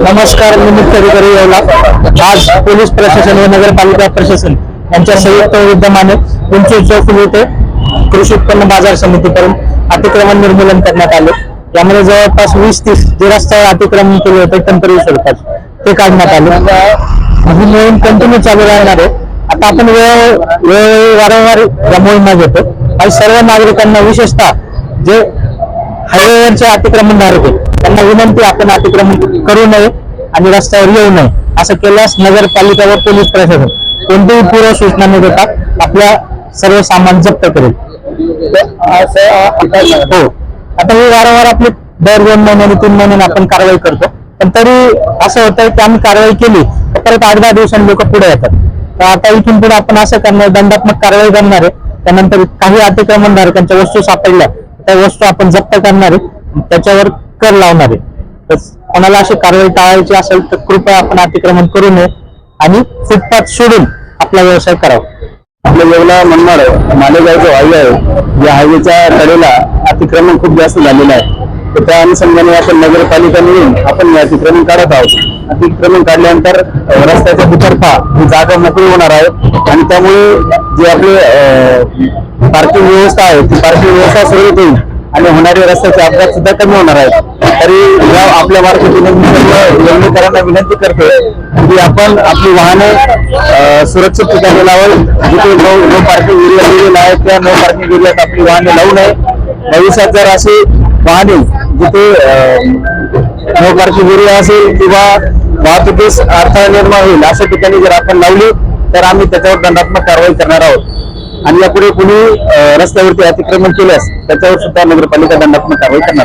नमस्कार, मी मुख्य अधिकारी येवला. आज पोलीस प्रशासन व नगरपालिका प्रशासन यांच्या संयुक्त विद्यमाने उंची चौक येथे कृषी उत्पन्न बाजार समितीकडून अतिक्रमण निर्मूलन करण्यात आले. यामध्ये जवळपास 20-30 जे रस्त्यावर अतिक्रमण केले होते टेम्पररी स्वरूपात ते काढण्यात आले. ही मोहीम कंटिन्यू चालू राहणार आहे. आता आपण वेळोवेळी वारंवार या मोहिमा घेतो आणि सर्व नागरिकांना, विशेषतः जे हायवेवरचे अतिक्रमणधारक आहेत त्यांना विनंती, आपण अतिक्रमण करू नये आणि रस्त्यावर येऊ नये. असं केल्यास नगरपालिका व पोलीस प्रशासन कोणतीही पूर्व सूचना न देता आपल्या सर्व सामान जप्त करेल. हो, आता ही वारंवार आपली दर 2 महिन्यांनी 3 महिन्यांनी आपण कारवाई करतो, पण तरी असं होतं की आम्ही कारवाई केली तर परत 8-10 दिवसांनी लोक पुढे येतात. तर आता इथून पुढे आपण असं करणार, दंडात्मक कारवाई करणार आहे. त्यानंतर काही अतिक्रमणधारकांच्या वस्तू सापडल्या त्या वस्तू आपण जप्त करणार आहे, त्याच्यावर कर लावणार आहे. तर कोणाला अशी कारवाई टाळायची असेल तर कृपया आपण अतिक्रमण करू नये आणि फुटपाथ सोडून आपला व्यवसाय करावा. आपल्या येवला म्हणणार मालेगाव जो हायवे आहे, या हायवेच्या कडेला अतिक्रमण खूप जास्त झालेलं आहे. तर त्या अनुषंगाने आपण नगरपालिका मिळून आपण अतिक्रमण काढत आहोत. अतिक्रमण काढल्यानंतर रस्त्याच्या दुतर्फा ही जागा मोकळी होणार आहे आणि त्यामुळे जे आपले पार्किंग व्यवस्था आहे ती पार्किंग व्यवस्था सुरळीत होईल आणि होणारे रस्त्याचे अपघात सुद्धा कमी होणार आहेत. तरी या आपल्या मार्फतीने यवनीकरांना विनंती करतो की आपण आपली वाहने सुरक्षित ठिकाणी लावावी. जिथे नो पार्किंग एरिया दिलेला आहे त्या नो पार्किंग एरियात आपली वाहने लावू नये. भविष्यात जर अशी वाहने जिथे नो पार्किंग एरिया असेल किंवा वाहतुकीस अडथळा निर्माण होईल अशा ठिकाणी जर आपण लावली तर आम्ही त्याच्यावर दंडात्मक कारवाई करणार आहोत. आणि यापुढे कुणी रस्त्यावरती अतिक्रमण केल्यास त्याच्यावर सुद्धा नगरपालिका दंडात्मक कारवाई करणार.